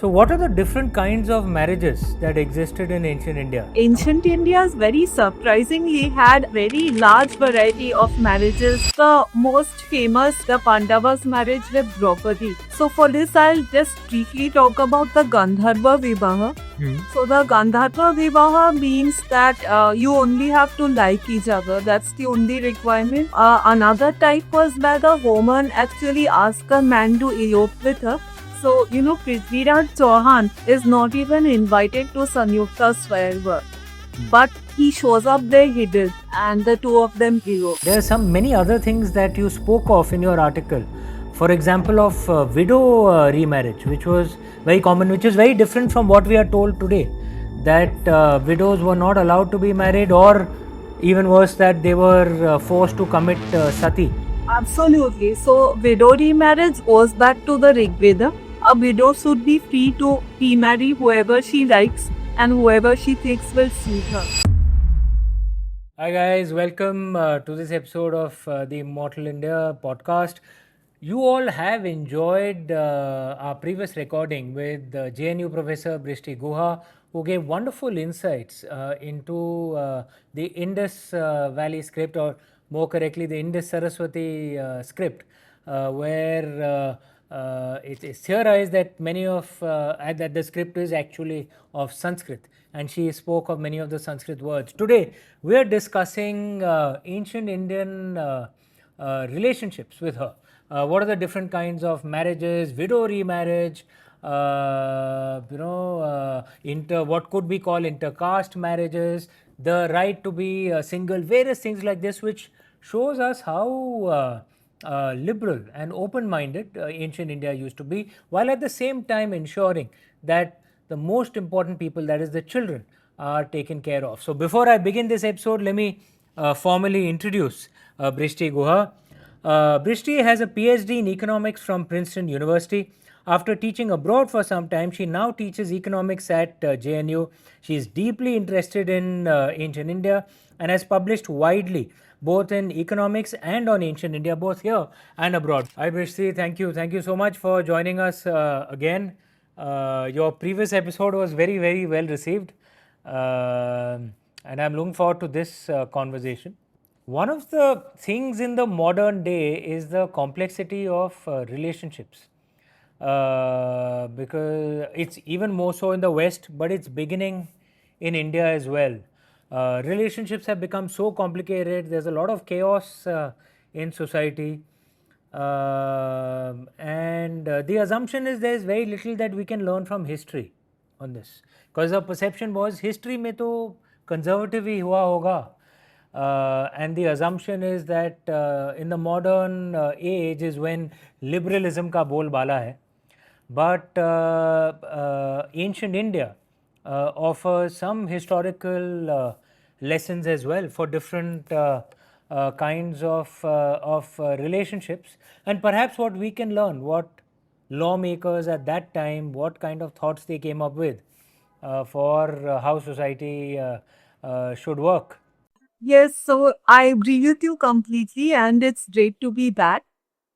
So, what are the different kinds of marriages that existed in ancient India? Ancient India's very surprisingly had very large variety of marriages. The most famous, the Pandavas' marriage with Draupadi. So for this, I'll just briefly talk about the Gandharva Vivaha. So the Gandharva Vivaha means that you only have to like each other. That's the only requirement. Another type was where the woman actually asked a man to elope with her. So, Prithviraj Chauhan is not even invited to Sanyukta Swayamvar. But he shows up there hidden and the two of them elope. There are many other things that you spoke of in your article. For example, of widow remarriage, which was very common, which is very different from what we are told today. That widows were not allowed to be married, or even worse, that they were forced to commit sati. Absolutely. So, widow remarriage goes back to the Rig Veda. A widow should be free to remarry whoever she likes and whoever she thinks will suit her. Hi guys, welcome to this episode of the Immortal India podcast. You all have enjoyed our previous recording with JNU professor Brishti Guha, who gave wonderful insights into the Indus Valley script, or more correctly, the Indus Saraswati script, where it's theorized that that the script is actually of Sanskrit, and she spoke of many of the Sanskrit words. Today, we are discussing ancient Indian relationships with her. What are the different kinds of marriages, widow remarriage, what could be called intercaste marriages, the right to be single, various things like this, which shows us how liberal and open-minded ancient India used to be, while at the same time ensuring that the most important people, that is the children, are taken care of. So before I begin this episode, let me formally introduce Brishti Guha. Brishti has a PhD in economics from Princeton University. After teaching abroad for some time, she now teaches economics at JNU. She is deeply interested in ancient India and has published widely, both in economics and on ancient India, both here and abroad. Hi Brishti, thank you. Thank you so much for joining us again. Your previous episode was very, very well received. And I'm looking forward to this conversation. One of the things in the modern day is the complexity of relationships, because it's even more so in the West, but it's beginning in India as well. Relationships have become so complicated, there's a lot of chaos in society. And the assumption is there is very little that we can learn from history on this, because the perception was history में तो conservative ही हुआ होगा, and the assumption is that in the modern age is when liberalism का बोलबाला है. But ancient India offers some historical lessons as well for different kinds of relationships, and perhaps what we can learn, what lawmakers at that time, what kind of thoughts they came up with for how society should work. Yes, so I agree with you completely, and it's great to be back.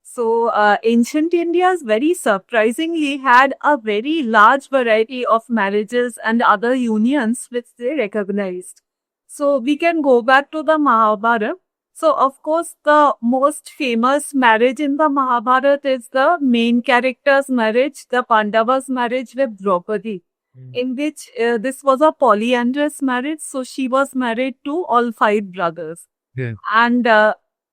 So, ancient India's very surprisingly had a very large variety of marriages and other unions which they recognized. So, we can go back to the Mahabharata. So, of course, the most famous marriage in the Mahabharata is the main character's marriage, the Pandavas' marriage with Draupadi, in which this was a polyandrous marriage. So, she was married to all five brothers. Yeah. And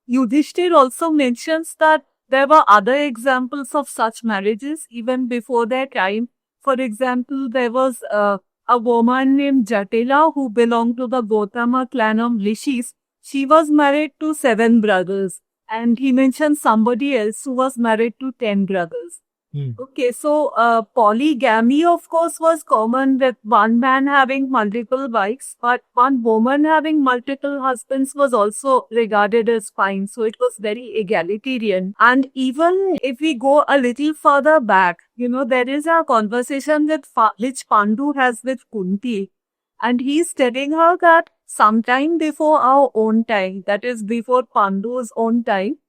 Yudhishthir also mentions that there were other examples of such marriages even before their time. For example, there was a woman named Jatila who belonged to the Gautama clan of Rishis. She was married to 7 brothers, and he mentioned somebody else who was married to 10 brothers. Okay, so polygamy, of course, was common with one man having multiple wives, but one woman having multiple husbands was also regarded as fine. So it was very egalitarian. And even if we go a little further back, there is a conversation which Pandu has with Kunti. And he's telling her that sometime before our own time, that is before Pandu's own time,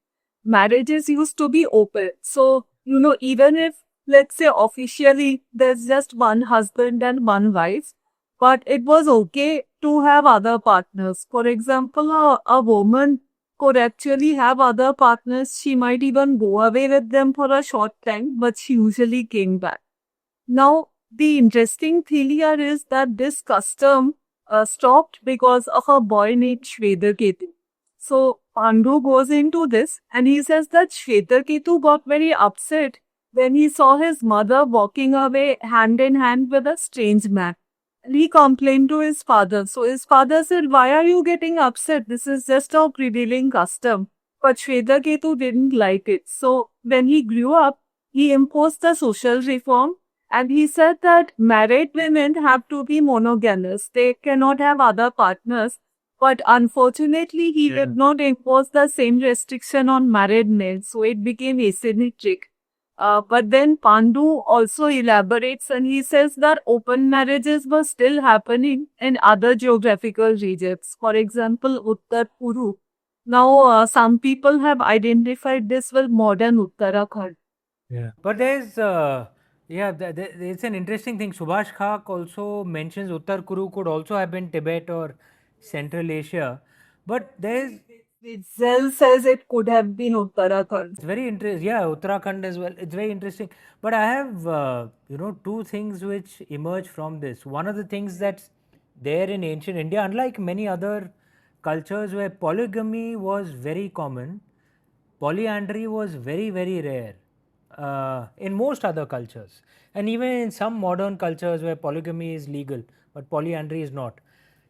marriages used to be open. So, even if let's say officially there's just one husband and one wife, but it was okay to have other partners. For example, a woman could actually have other partners. She might even go away with them for a short time, but she usually came back. Now, the interesting thing here is that this custom stopped because of a boy named Shvedaketu. So, Pandu goes into this and he says that Shvedaketu got very upset when he saw his mother walking away hand in hand with a strange man. And he complained to his father. So, his father said, "Why are you getting upset? This is just a prevailing custom." But Shvedaketu didn't like it. So, when he grew up, he imposed the social reform and he said that married women have to be monogamous. They cannot have other partners. But unfortunately, he did not impose the same restriction on married men. So it became asymmetric. But then Pandu also elaborates and he says that open marriages were still happening in other geographical regions. For example, Uttar Puru. Now, some people have identified this with modern Uttarakhand. Yeah. But there's, it's an interesting thing. Subhash Khak also mentions Uttar Kuru could also have been Tibet or Central Asia. But there's Itself says it could have been Uttarakhand. it's very interesting. Yeah, Uttarakhand as well. It's very interesting. But I have, two things which emerge from this. One of the things that's there in ancient India, unlike many other cultures where polygamy was very common, polyandry was very, very rare in most other cultures. And even in some modern cultures where polygamy is legal, but polyandry is not.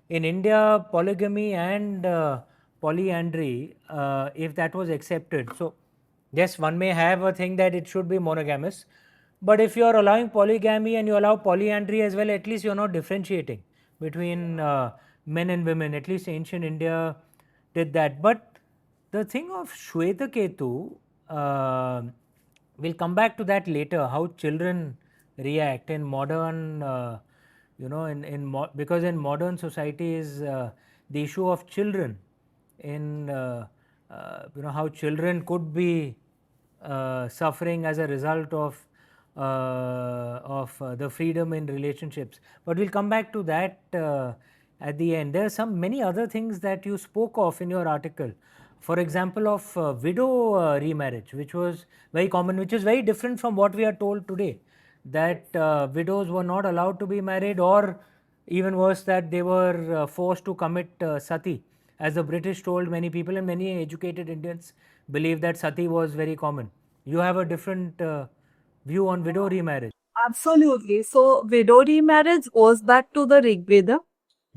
In India, polygamy and polyandry, if that was accepted, so yes, one may have a thing that it should be monogamous, but if you are allowing polygamy and you allow polyandry as well, at least you are not differentiating between men and women. At least ancient India did that. But the thing of Shwetaketu, we'll come back to that later, how children react in modern, because in modern society is the issue of children, in, how children could be suffering as a result of the freedom in relationships. But we'll come back to that at the end. There are many other things that you spoke of in your article. For example, of widow remarriage, which was very common, which is very different from what we are told today, that widows were not allowed to be married, or even worse, that they were forced to commit sati, as the British told many people, and many educated Indians believe that sati was very common. You have a different view on widow remarriage. Absolutely. So, widow remarriage goes back to the Rig Veda.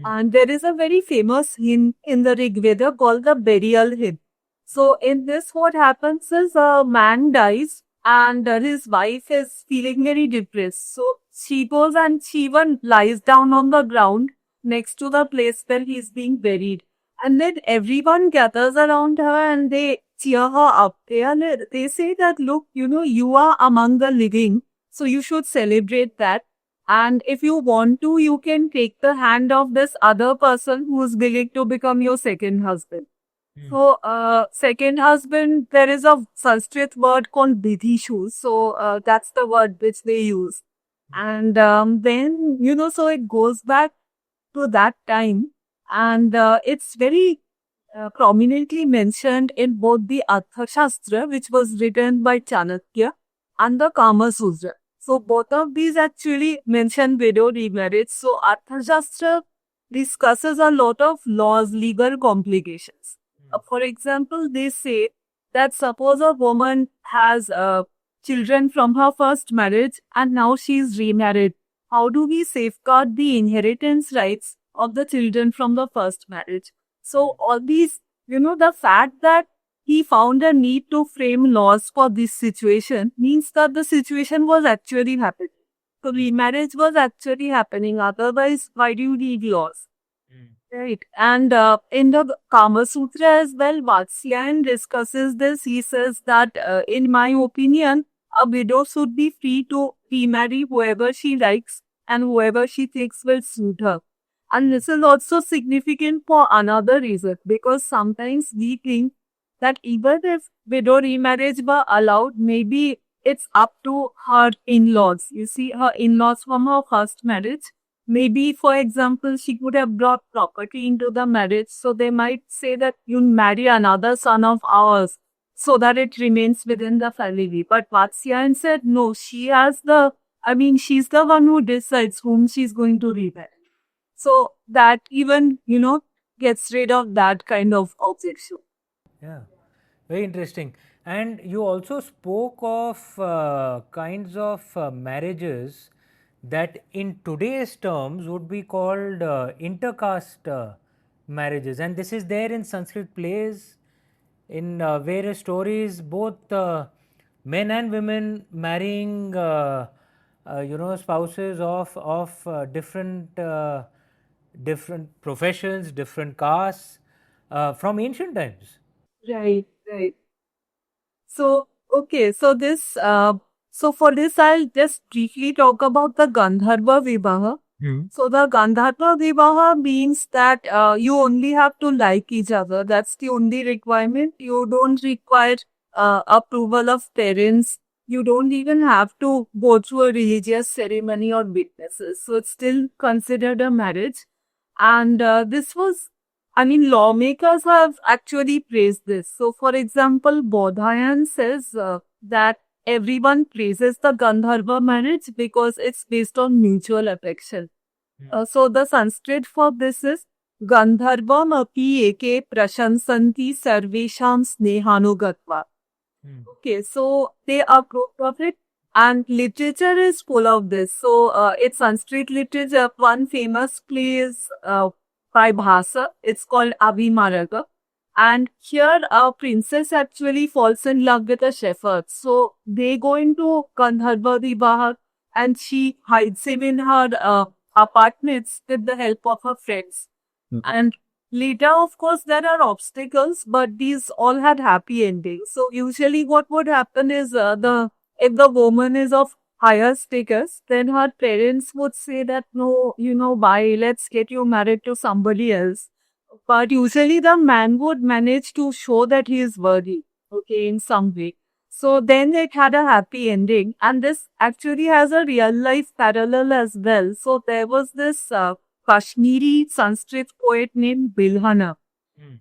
And there is a very famous hymn in the Rig Veda called the burial hymn. So, in this, what happens is a man dies and his wife is feeling very depressed. So, she goes and she even lies down on the ground next to the place where he is being buried. And then everyone gathers around her and they cheer her up. They say that, look, you are among the living. So, you should celebrate that. And if you want to, you can take the hand of this other person who is willing to become your second husband. So, second husband, there is a Sanskrit word called Bidhishu. So, that's the word which they use. And then, so it goes back to that time. And it's very prominently mentioned in both the Arthashastra, which was written by Chanakya, and the Kama Sutra. So both of these actually mention widow remarriage. So Arthashastra discusses a lot of laws, legal complications. For example, they say that suppose a woman has children from her first marriage and now she is remarried. How do we safeguard the inheritance rights of the children from the first marriage? So all these, the fact that he found a need to frame laws for this situation means that the situation was actually happening. So remarriage was actually happening. Otherwise, why do you need laws? Right. And in the Kama Sutra as well, Vatsyayan discusses this. He says that, in my opinion, a widow should be free to remarry whoever she likes and whoever she thinks will suit her. And this is also significant for another reason, because sometimes we think that even if widow remarriage were allowed, maybe it's up to her in-laws. You see, her in-laws from her first marriage. Maybe, for example, she could have brought property into the marriage. So they might say that you marry another son of ours so that it remains within the family. But Vatsyayan said, no, she's the one who decides whom she's going to remarry. So that even, gets rid of that kind of objection. Yeah, very interesting. And you also spoke of kinds of marriages that in today's terms would be called intercaste marriages. And this is there in Sanskrit plays, in various stories, both men and women marrying, spouses of different professions, different castes from ancient times. Right, right. So, okay, so for this, I'll just briefly talk about the Gandharva Vivaha. So the Gandharva Vivaha means that you only have to like each other. That's the only requirement. You don't require approval of parents. You don't even have to go through a religious ceremony or witnesses. So it's still considered a marriage. And lawmakers have actually praised this. So, for example, Bodhayan says that everyone praises the Gandharva marriage because it's based on mutual affection. So, the Sanskrit for this is Gandharvam api eke prashansanti sarvesham snehanugatva. Okay, so they approve of it, and literature is full of this. So, it's Sanskrit literature. One famous play is by Bhasa. It's called Abhimaraga. And here, a princess actually falls in love with a shepherd. So, they go into Gandharva Vivaha, and she hides him in her apartments with the help of her friends. And later, of course, there are obstacles, but these all had happy endings. So usually, what would happen is if the woman is of higher status, then her parents would say that no, bye, let's get you married to somebody else. But usually, the man would manage to show that he is worthy, okay, in some way. So then it had a happy ending, and this actually has a real life parallel as well. So there was this Kashmiri Sanskrit poet named Bilhana.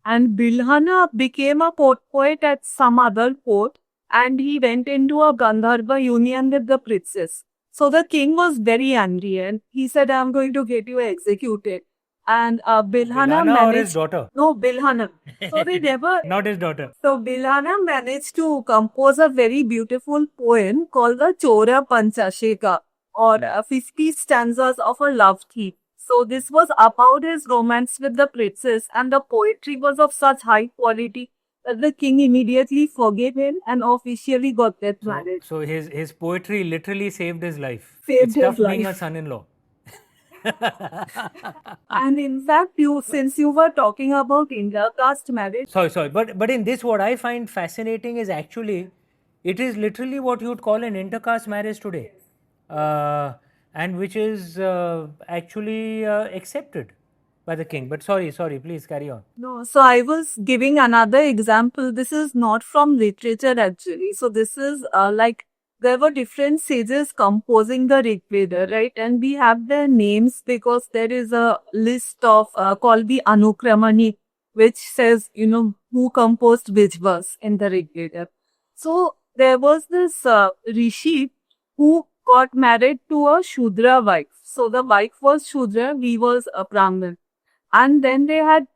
And Bilhana became a poet at some other court, and he went into a Gandharva union with the princess. So the king was very angry and he said, I'm going to get you executed. And Bilhana Bilhana or his managed. daughter? No, Bilhana. So they never. Not his daughter. So Bilhana managed to compose a very beautiful poem called the Chora Panchasheka, or 50 stanzas of a love theme. So this was about his romance with the princess, and the poetry was of such high quality that the king immediately forgave him and officially got that marriage. So his poetry literally saved his life. Saved it's his tough being a life. son-in-law. And in fact, since you were talking about intercaste marriage, Sorry. But in this, what I find fascinating is actually, it is literally what you would call an intercaste marriage today, and which is actually accepted by the king. But sorry, please carry on. no, so I was giving another example. This is not from literature actually. So this is there were different sages composing the Rig Veda, right? And we have their names because there is a list of called the Anukramani, which says, who composed which verse in the Rig Veda. So there was this Rishi who got married to a Shudra wife. So the wife was Shudra, he was a Brahmin. And then they had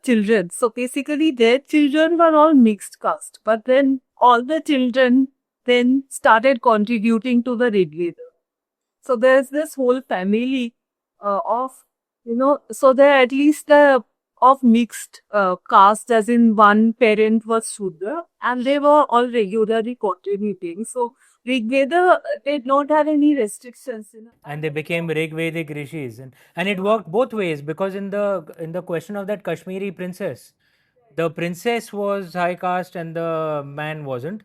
children. So basically their children were all mixed caste. But then all the children then started contributing to the Rig Veda. So there's this whole family so they're at least of mixed caste, as in one parent was Shudra, and they were all regularly contributing. So Rig Veda did not have any restrictions. And they became Rig Vedic rishis, and it worked both ways, because in the question of that Kashmiri princess, the princess was high caste and the man wasn't.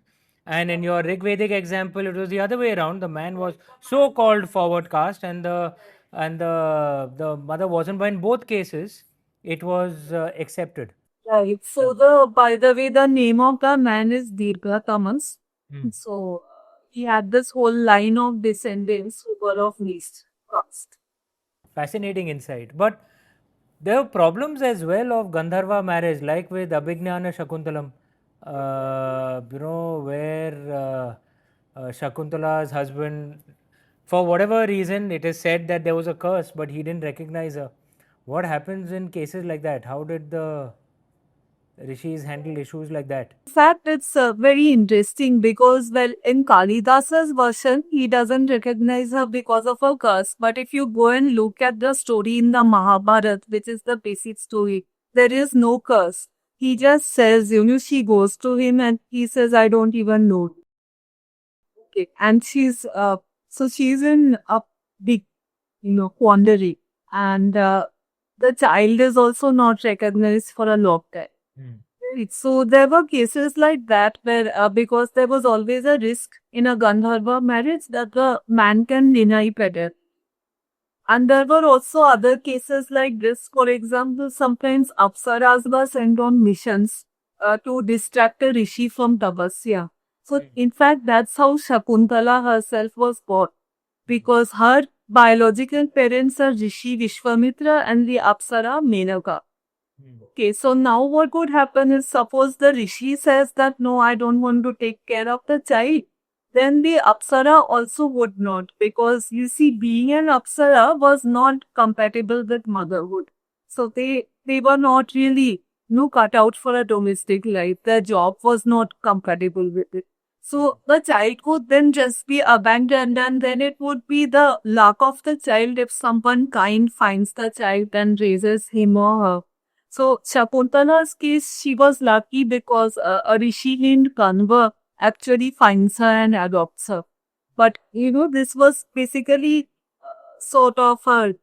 And in your Rig Vedic example, it was the other way around. The man was so-called forward caste, and the mother wasn't. But in both cases, it was accepted. Right. So by the way, the name of the man is Dirgha Tamas. So he had this whole line of descendants who were of least caste. Fascinating insight. But there are problems as well of Gandharva marriage, like with Abhignana Shakuntalam, where Shakuntala's husband, for whatever reason, it is said that there was a curse, but he didn't recognize her. What happens in cases like that? How did the rishis handle issues like that? In fact, it's very interesting because, well, in Kalidasa's version, he doesn't recognize her because of her curse. But if you go and look at the story in the Mahabharata, which is the basic story, there is no curse. He just says, she goes to him and he says, I don't even know. Okay. And she's in a big, quandary. And the child is also not recognized for a long time. Right. So there were cases like that where because there was always a risk in a Gandharva marriage that the man can deny pedal. And there were also other cases like this. For example, sometimes Apsaras were sent on missions to distract a rishi from tapasya. So in fact, that's how Shakuntala herself was born. Because her biological parents are Rishi Vishwamitra and the Apsara Menaka. Okay, so now what would happen is suppose the Rishi says that no, I don't want to take care of the child. Then the Apsara also would not, because you see, being an Apsara was not compatible with motherhood. So they were not really cut out for a domestic life. Their job was not compatible with it. So the child could then just be abandoned, and then it would be the luck of the child if someone kind finds the child and raises him or her. So Shakuntala's case, she was lucky because a rishi named Kanva actually finds her and adopts her. But this was basically sort of a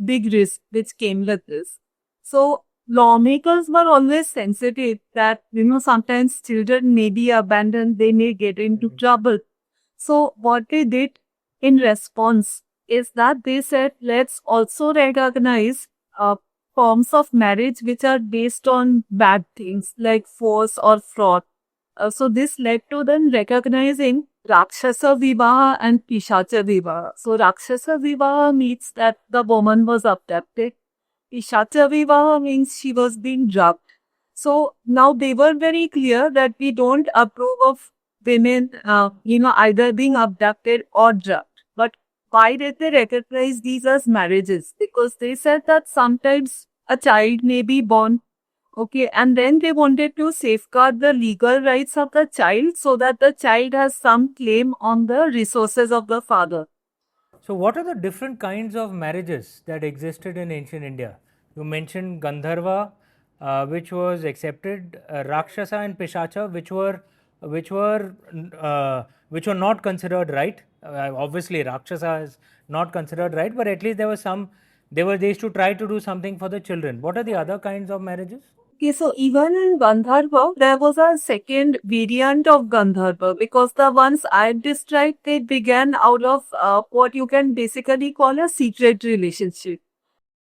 big risk which came with this. So lawmakers were always sensitive that sometimes children may be abandoned, they may get into trouble. So what they did in response is that they said, let's also recognize forms of marriage which are based on bad things like force or fraud. So this led to them recognizing Rakshasa Vivaha and Pishacha Vivaha. So Rakshasa Vivaha means that the woman was abducted. Pishacha Vivaha means she was being drugged. So now they were very clear that we don't approve of women, either being abducted or drugged. But why did they recognize these as marriages? Because they said that sometimes a child may be born, okay, and then they wanted to safeguard the legal rights of the child so that the child has some claim on the resources of the father. So, what are the different kinds of marriages that existed in ancient India? You mentioned Gandharva, which was accepted, Rakshasa and Pishacha, which were not considered right. Obviously, Rakshasa is not considered right, but at least there was some. They used to try to do something for the children. What are the other kinds of marriages? Okay, so even in Gandharva, there was a second variant of Gandharva because the ones I described, they began out of what you can basically call a secret relationship.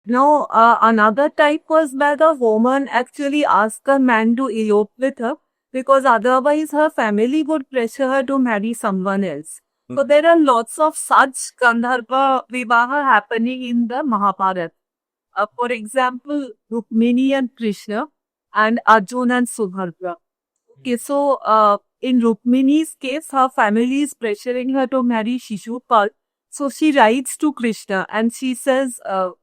Now, another type was where the woman actually asked a man to elope with her because otherwise her family would pressure her to marry someone else. So there are lots of such Gandharva Vivaha happening in the Mahabharata. For example, Rukmini and Krishna and Arjuna and Subhadra. Okay, so in Rukmini's case, her family is pressuring her to marry Shishupal. So she writes to Krishna and she says,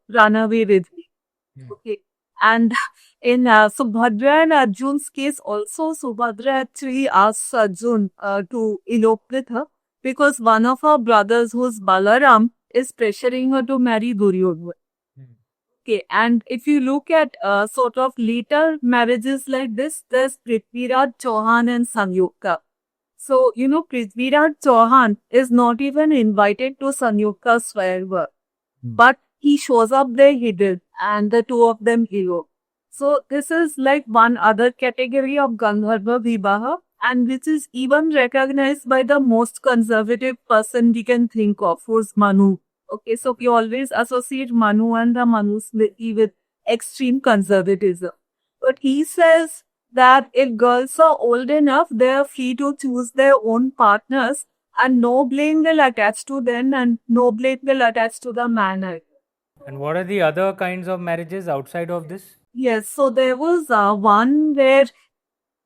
run away with me. Okay. And in Subhadra and Arjun's case also, Subhadra actually asks Arjun to elope with her because one of her brothers, who's Balaram, is pressuring her to marry Duryodhana. Okay, and if you look at sort of later marriages like this, there's Prithviraj Chauhan and Sanyukta. So, Prithviraj Chauhan is not even invited to Sanyukta's Swayamvar, but he shows up there hidden and the two of them elope. So, this is like one other category of Gandharva Vivaha, and which is even recognized by the most conservative person we can think of, who's Manu. Okay, so we always associate Manu and the Manusmriti with extreme conservatism. But he says that if girls are old enough, they are free to choose their own partners and no blame will attach to them and no blame will attach to the man either. And what are the other kinds of marriages outside of this? Yes, so there was one where,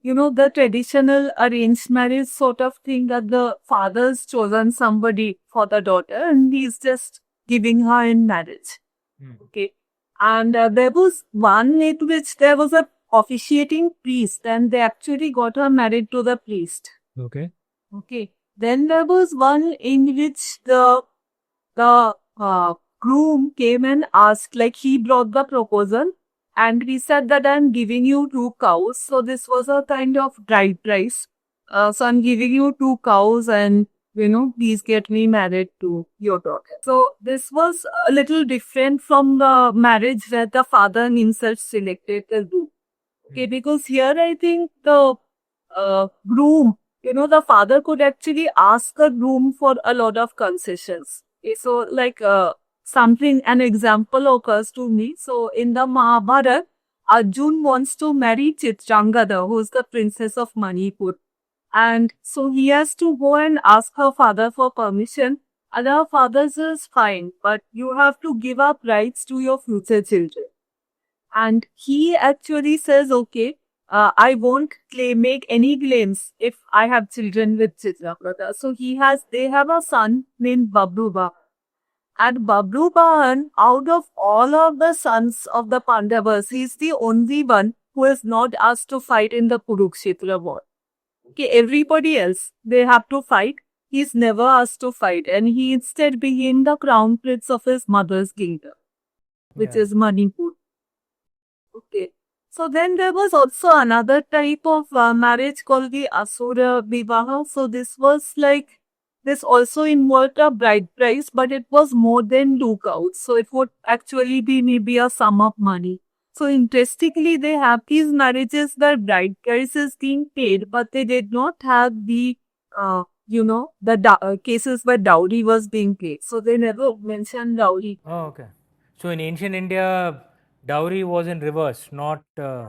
the traditional arranged marriage sort of thing that the father's chosen somebody for the daughter and he's just giving her in marriage. Hmm. Okay. And there was one in which there was a officiating priest and they actually got her married to the priest. Okay. Okay. Then there was one in which the groom came and asked, like he brought the proposal and he said that I'm giving you 2 cows. So this was a kind of bride price. So I'm giving you 2 cows and please get me married to your daughter. So this was a little different from the marriage where the father himself selected the groom. Okay, because here I think the groom, the father could actually ask a groom for a lot of concessions. Okay, so like an example occurs to me. So in the Mahabharata, Arjun wants to marry Chitrangada, who is the princess of Manipur. And so he has to go and ask her father for permission. And her father says, fine, but you have to give up rights to your future children. And he actually says, okay, I won't make any claims if I have children with Chitrapada. So they have a son named Babruba. And Babruban, out of all of the sons of the Pandavas, he's the only one who is not asked to fight in the Kurukshetra war. Okay, everybody else, they have to fight. He's never asked to fight. And he instead became the crown prince of his mother's kingdom, which Yeah. is Manipur. Okay. So then there was also another type of marriage called the Asura Vivaha. So this also involved a bride price, but it was more than 2 cows. So it would actually be maybe a sum of money. So interestingly, they have these marriages where bride price is being paid, but they did not have the, cases where dowry was being paid. So they never mentioned dowry. Oh, okay. So in ancient India, dowry was in reverse, not yeah.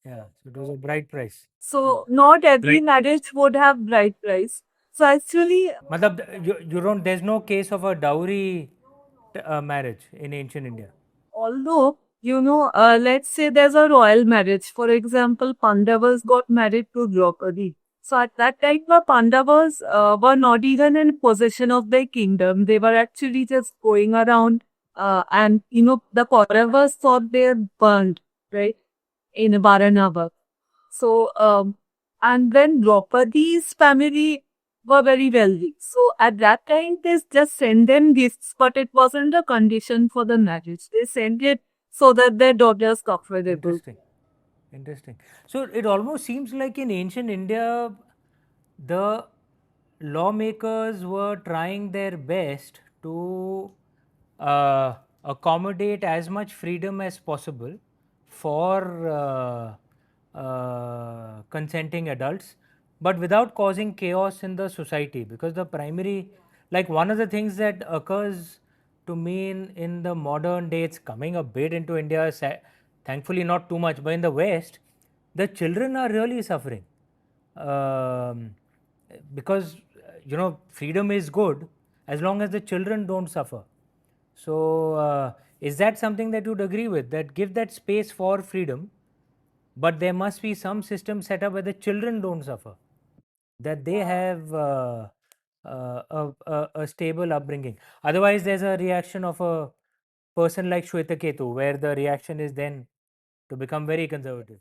So it was a bride price. So not every Right. marriage would have bride price. So actually, Matlab, you don't. There's no case of a dowry marriage in ancient India. although, let's say there's a royal marriage. For example, Pandavas got married to Draupadi. So at that time, the Pandavas were not even in possession of their kingdom. They were actually just going around and, the Kauravas thought they were burned, right, in Varanasi. So, and then Draupadi's family were very wealthy. So at that time, they just sent them gifts, but it wasn't a condition for the marriage. They sent it so that their daughters comfortable. Interesting. Interesting. So it almost seems like in ancient India, the lawmakers were trying their best to accommodate as much freedom as possible for consenting adults, but without causing chaos in the society. Because the primary, like one of the things that occurs to me in the modern day, it's coming a bit into India, thankfully not too much, but in the West, the children are really suffering. Because freedom is good as long as the children don't suffer. So is that something that you'd agree with, that give that space for freedom, but there must be some system set up where the children don't suffer, that they have a stable upbringing. Otherwise there's a reaction of a person like Shwetaketu where the reaction is then to become very conservative.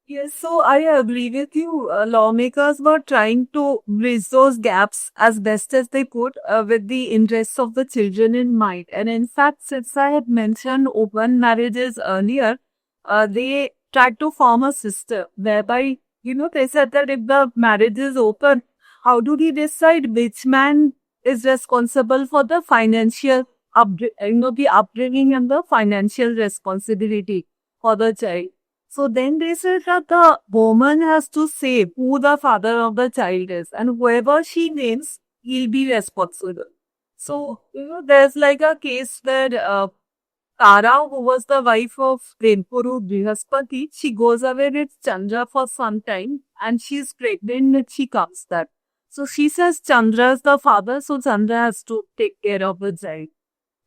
Yes, so I agree with you. Lawmakers were trying to bridge those gaps as best as they could with the interests of the children in mind. And in fact, since I had mentioned open marriages earlier, they tried to form a system whereby, they said that if the marriage is open, how do we decide which man is responsible for the financial, the upbringing and the financial responsibility for the child? So then they said that the woman has to say who the father of the child is, and whoever she names, he'll be responsible. So, there's like a case where Tara, who was the wife of Prempuru Brihaspati, she goes away with Chandra for some time and she's pregnant and she comes back. So she says Chandra is the father, so Chandra has to take care of the child.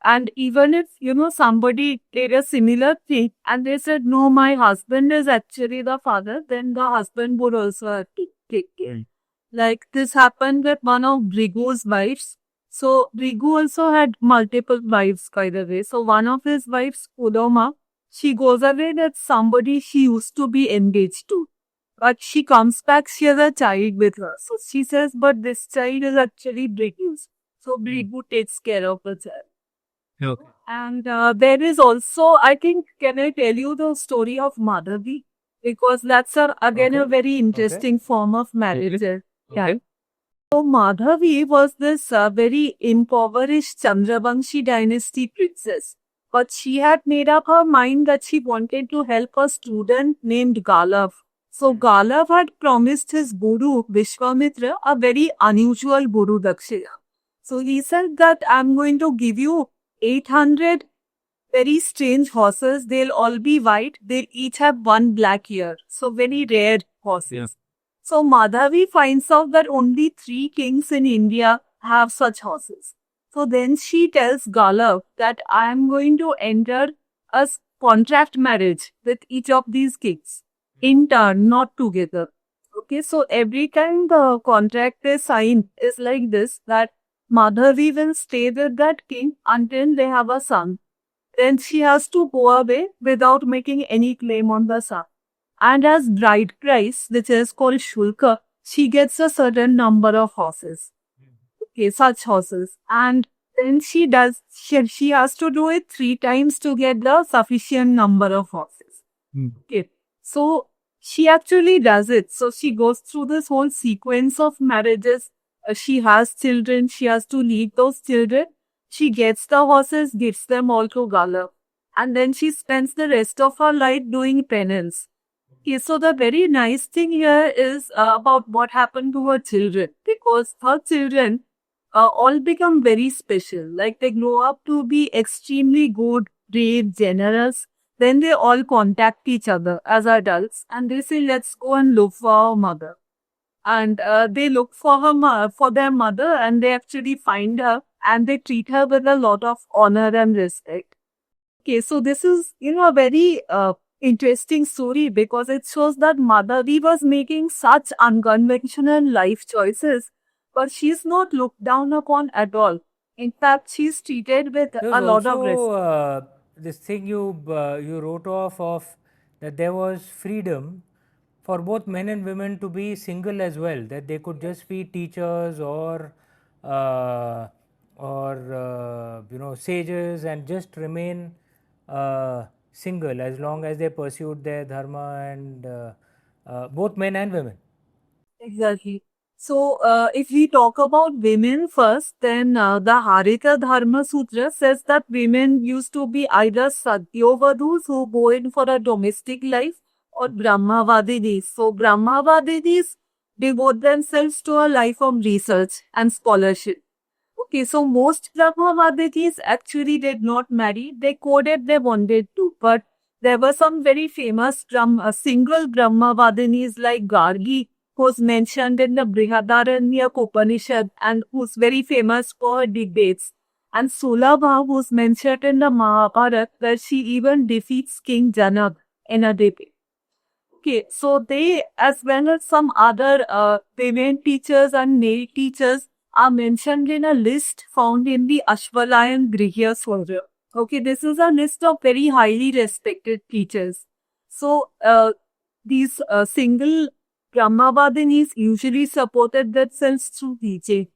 And even if, somebody did a similar thing and they said, no, my husband is actually the father, then the husband would also have to take care. Like this happened with one of Brigu's wives. So Brigu also had multiple wives, by the way. So one of his wives, Udoma, she goes away with somebody she used to be engaged to. But she comes back, she has a child with her. So she says, but this child is actually Brigu's. So Brigu takes care of the child. Okay. And there is also, I think, can I tell you the story of Madhavi? Because that's again a Okay. very interesting form of marriage. Okay. Yeah. So Madhavi was this very impoverished Chandravanshi dynasty princess. But she had made up her mind that she wanted to help a student named Galav. So Galav had promised his guru Vishwamitra a very unusual guru dakshina. So he said that I'm going to give you 800 very strange horses. They'll all be white. They'll each have one black ear. So very rare horses. Yeah. So Madhavi finds out that only 3 kings in India have such horses. So then she tells Galav that I am going to enter a contract marriage with each of these kings in turn, not together. Okay, so every time the contract is signed is like this, that Madhavi will stay with that king until they have a son. Then she has to go away without making any claim on the son. And as bride price, which is called Shulka, she gets a certain number of horses. Okay, such horses. And then she has to do it 3 times to get the sufficient number of horses. Okay. So she actually does it. So she goes through this whole sequence of marriages. She has children. She has to lead those children. She gets the horses, gives them all to Galav. And then she spends the rest of her life doing penance. Okay, so the very nice thing here is about what happened to her children, because her children all become very special. Like they grow up to be extremely good, brave, generous. Then they all contact each other as adults and they say, let's go and look for our mother. And they look for for their mother, and they actually find her and they treat her with a lot of honor and respect. Okay, so this is, a very interesting story because it shows that Madhavi was making such unconventional life choices, but she's not looked down upon at all. In fact, she's treated with There a was lot of also respect. this thing you wrote off of, that there was freedom for both men and women to be single as well, that they could just be teachers uh, or sages and just remain single as long as they pursued their dharma, and both men and women. Exactly. So, if we talk about women first, then the Harita Dharma Sutra says that women used to be either Satyavadus who go in for a domestic life or Brahmavadidis. So, Brahmavadidis devote themselves to a life of research and scholarship. Okay, so most Brahmavadidis actually did not marry. They coded they wanted to, but there were some very famous single Brahmavadinis like Gargi, who's mentioned in the Brihadaranya Upanishad and who's very famous for her debates. And Sulabha, who's mentioned in the Mahabharata, where she even defeats King Janak in a debate. Okay, so they, as well as some other women teachers and male teachers, are mentioned in a list found in the Ashwalayan Grihya Swarya. Okay, this is a list of very highly respected teachers. So, these single Brahmavadinis usually supported themselves through teaching.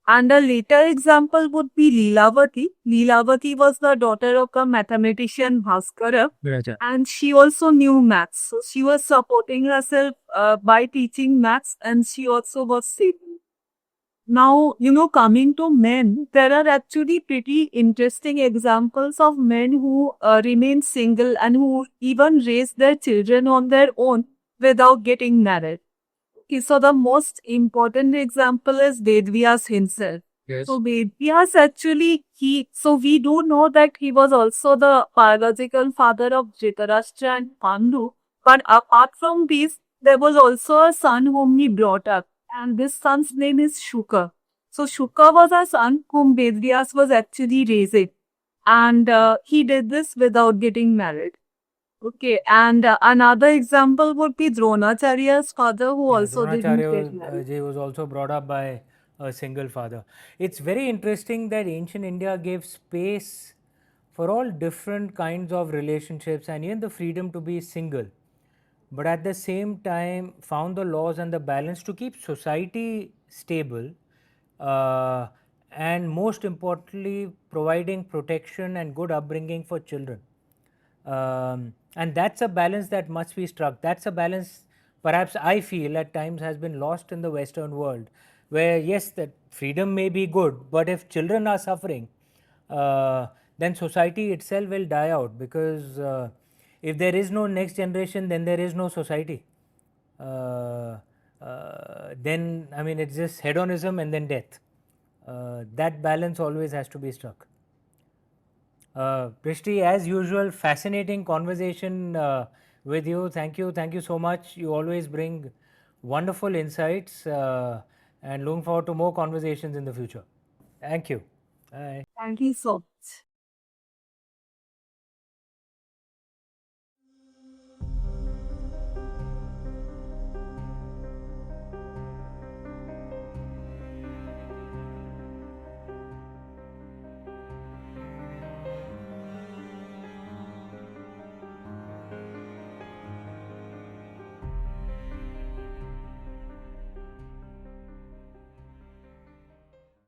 And a later example would be Leelavati. Leelavati was the daughter of a mathematician Bhaskara, and she also knew maths. So she was supporting herself by teaching maths, and she also was saving. Now, coming to men, there are actually pretty interesting examples of men who remain single and who even raise their children on their own without getting married. Okay, so the most important example is Vedvyas himself. Yes. So Vedvyas actually, we do know that he was also the biological father of Dhritarashtra and Pandu. But apart from this, there was also a son whom he brought up. and this son's name is Shuka. So Shuka was a son whom Vedvyas was actually raising, and he did this without getting married. Okay, and another example would be Dronacharya's father, who Yeah, also didn't get Dronacharya married. ji was also brought up by a single father. It's very interesting that ancient India gave space for all different kinds of relationships and even the freedom to be single, but at the same time found the laws and the balance to keep society stable, uh, and most importantly providing protection and good upbringing for children. And that's a balance that must be struck. That's a balance perhaps I feel at times has been lost in the Western world, where yes, that freedom may be good, but if children are suffering, uh, then society itself will die out, because if there is no next generation, then there is no society. Then I mean it's just hedonism and then death. That balance always has to be struck. Prishti, as usual, fascinating conversation with you. Thank you so much. You always bring wonderful insights, and looking forward to more conversations in the future. Thank you. Bye. Thank you so much.